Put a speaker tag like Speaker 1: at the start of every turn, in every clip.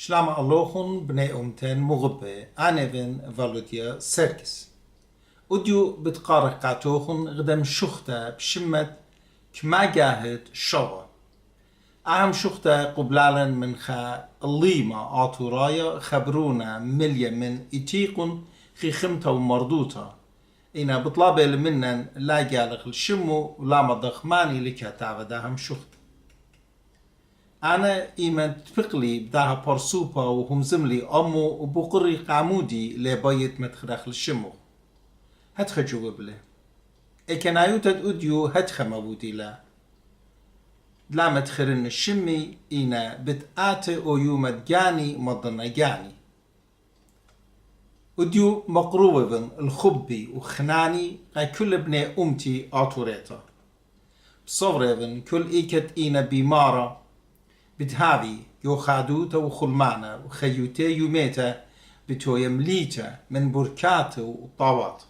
Speaker 1: Shlama Alochun bnei umten مغبة عنبن فالوديا سيركس وديو بتقارق قاتوخن غدم شختا بشمت كما جاهد شوا أهم شختا قبلالا من خا الليمة آتورايا خبرونا مليا من إتيقن خي خمتا ومردوتا إنا بطلابة لمنن لا جالغ الشمو ولا مضخماني لكا تعبدا هم شختا أنا إيمان تفقلي بداها برسوبا وهم زملي أمو وبقري قامودي لبايت متخدخل الشمو هتخ جواب له إكنايو تدوديو هتخ مبودي لا لا متخرن الشمي إنا بتآتي أو يومت جاني مضنا جاني وديو مقروبا الخبي وخناني غا كل ابن أمتي آتوريتا بصوريبن كل إيكت إنا بيمارا بتهابي يو خادوتا وخلمانا وخيوتا يوميتا بتو يمليتا من بركات وطاوات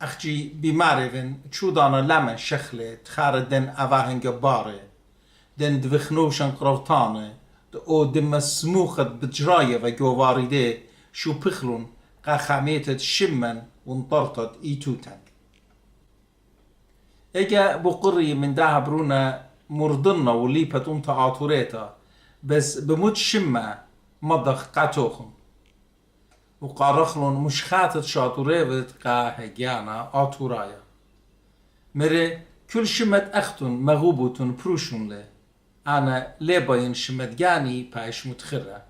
Speaker 1: أخجي بمارفن تشودانا لما شخلة تخاردن أواهن جبارة دن دوخنوشن قروتانة او دم سموخت بجراية وجوواردي شو بخلون قا خاميتت شمن وانطرطت إيتوتن إجا بقري من داها برونا مرضنا وليبت أمتا عطوريتا بس بموت شمة مضخ قاتوخن وقارخلون مش خاتت شاطوريبت قا هجانا عطورايا مري كل شمت أختن مغوبوتن بروشون لي أنا ليباين شمت جاني بايش متخرة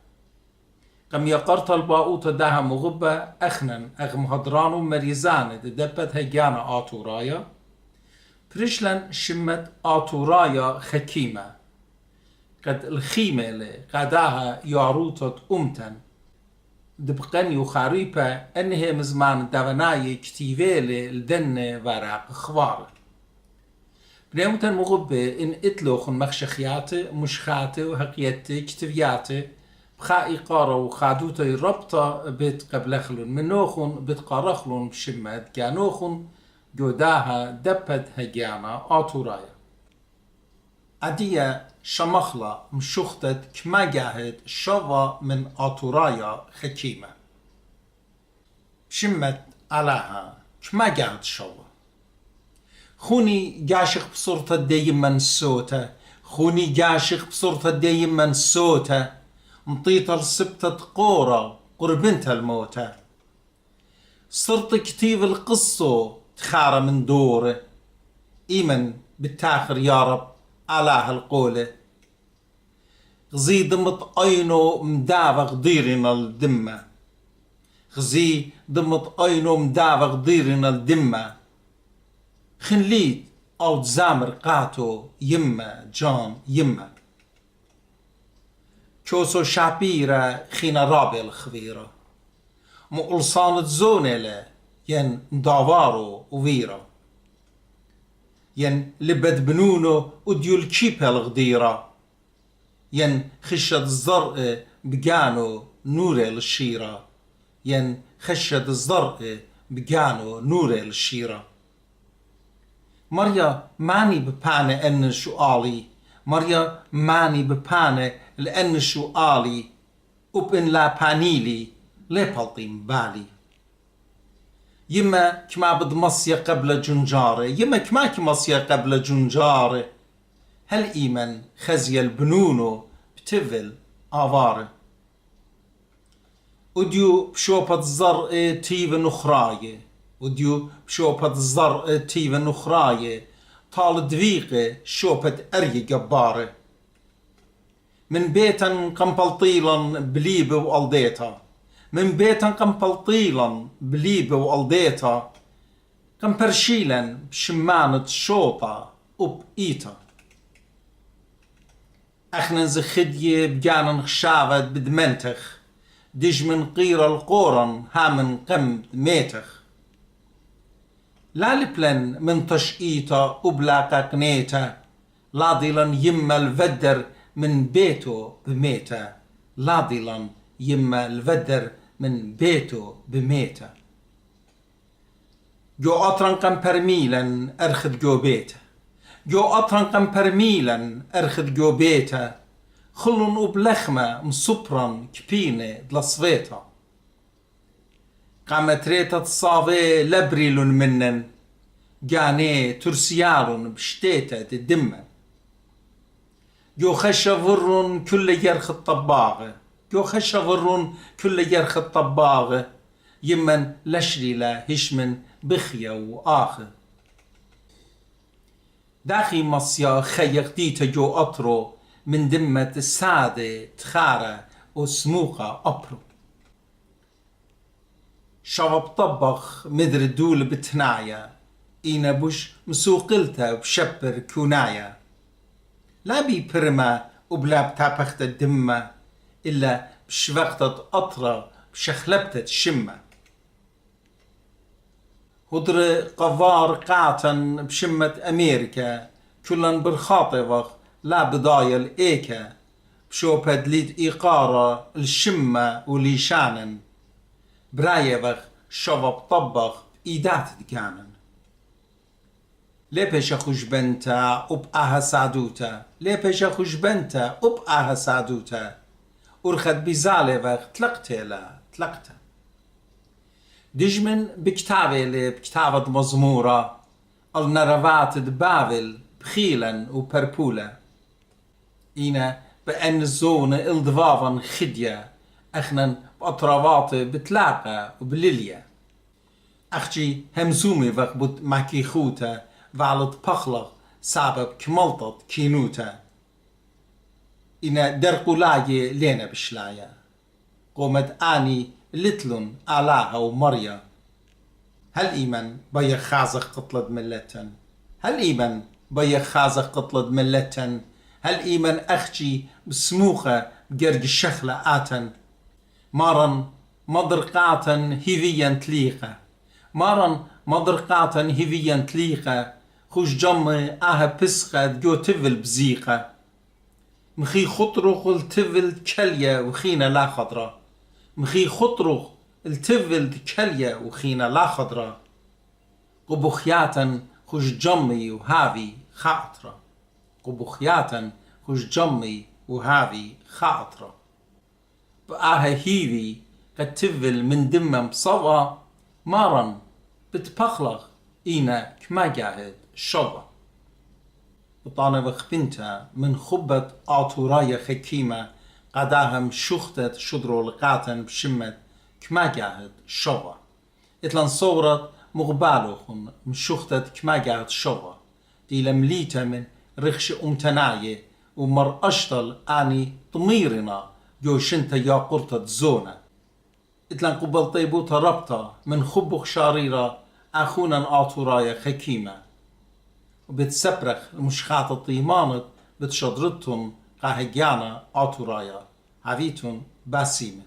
Speaker 1: قم يقرط الباوطة داها مغبة أخنن أغم هدرانو مريزان دبت هجانا عطورايا بريشلن شمت آتورايا خكيمة قد الخيمة اللي قداها يعروتت أمتن دبقن يخاريبة أنها مزمان دواناي كتيفة لدن ورق خوار بنيمتن مغبة إن إتلوخن مخشخياتي مشخاتي وحقياتي كتفياتي بخا إقارة وخادوتي ربطة بيت قبلخلون منوخن بيت قارخلون بشمت جانوخن جوداها دبت هجانا آتورايا عدية شمخلة مشوختت كما جاهد شوا من آتورايا خكيمة شمت علىها كما جاهد شوا خوني جاشق بصورة دايما سوتا خوني جاشق بصورة دايما سوتا مطيطة لسبتة قورة قربنت الموتى صرت كتيب القصة تخارى من دوره إيمن بالتاخر يا رب على هالقولة غزي ضمت أينو مدافق ضيرنا الدمة غزي ضمت أينو مدافق ضيرنا الدمة خنليد أو تزامر قاتو يمة جان يمة كوسو شابيرة خينا رابي الخبيرة مقلصانة زونة ين دافارو وفيرا ين لبد بنونو وديول كيبا الغديرة ين خشد الزرق بقانو نوري للشيرة ين خشد الزرق بقانو نوري للشيرة مريا ماني ببانة ان سؤالي مريا ماني ببانة لان سؤالي وبن لا بانيلي لبالطي مبالي يما كما بدمصية قبل جنجارة يما كما كمصية قبل جنجارة هل إيمن خزي البنونو بتفل آوارة وديو بشوبة الزرق تيف نخراية وديو بشوبة الزرق تيف نخراية طال دويقة شوبة أري جبارة من بيتا قنبلطيلا بليبة وألديتا من بيتا قنبلطيلا بليبة وألديتا قنبرشيلا بشمانة شوطة وبإيتا أخنا زخدية بجانا نخشافت بدمنتخ دج من قيرة القورن هامن قمد ميتخ لا لبلن من تشقيتا وبلاقا قنيتا لاضلا يما الفدر من بيتو بميتا لاضلا يما الفدر من بيتو بميتا جو أطرن قمبرميلا أرخد جو بيتا جو أطرن قمبرميلا أرخد جو بيتا خلن وبلخمة مصبرا كبينة دلصفيتا قامت ريتا تصافي لبريلون منن قاني ترسيالون بشتيتا تدمن جو خشة فرن كل يرخ الطباغة جو خشة فرن كل يرخ الطباغة يمن لشري لا هشمن بخيا وآخر داخي مصيا خيقتيتا جو أطرو من دمة السادة تخارة وسموقة أبرو شرب طبخ مدر الدول بتنايا إينا بوش مسوقلتا بشبر كونايا لا بي برما وبلا بتابخت الدمة إلا بشوقتت أطرة بشخلبتت شمة هدر قفار قاعتا بشمة أمريكا كلن برخاطبخ لا بضايل إيكا بشوبد ليد إيقارة الشمة وليشانن برايبخ شوب طبخ إيدات دكانن ليبش خوش بنتا وبقاها سعدوتا ليبش خوش بنتا وبقاها سعدوتا ورخد بزالبخ تلقتا دجمن بكتابة بكتابة مزمورة النروات دبابل بخيلا وبربولا إينا بأن الزون الضفافا خدية أخنا بأطرافات بتلاقى وبليليا أختي همزومي وقبت ماكي خوتا وعلت بخلق سبب كملطت كينوتا إنا درقولاي لينا بشلايا قومت آني لتلون آلاها ومريا هل إيمن بيا خازق قطلد ملتن هل إيمن بيا خازق قطلد ملتن هل إيمن أختي بسموخة بجرج الشخلة آتن مارن مضرقاتا هذيا تليقة مارن مضرقاتا هذيا تليقة خوش جمي بسقة جو تفل بزيقة مخي خطرخ التفل كلية وخينا لا خضرة مخي خطرخ التفل كلية وخينا لا خضرة قبخياتا خوش جمي وهافي خاطرة قبخياتا خوش جمي وهافي خاطرة هيفي قد تفل من دمم صوى مارن بتبخلغ إينا كما قاعد شوى وطانا وخبنتا من خبت آتورايا خكيمة قداهم شختت شدرو لقاتن بشمت كما قاعد شوى اتلان صورت مغبالوخن مشختت كما قاعد شوى دي لمليتا من رخش امتناية ومر أشتل آني ضميرنا جوشنتا يا قرطة زونة اتلان قبل طيبوتا ربطة من خبخ شاريرة أخونا آتورايا خكيمة وبتسبرخ المشخات الطيمانت بتشدرتهم قاهجانا آتورايا هاويتون باسيمة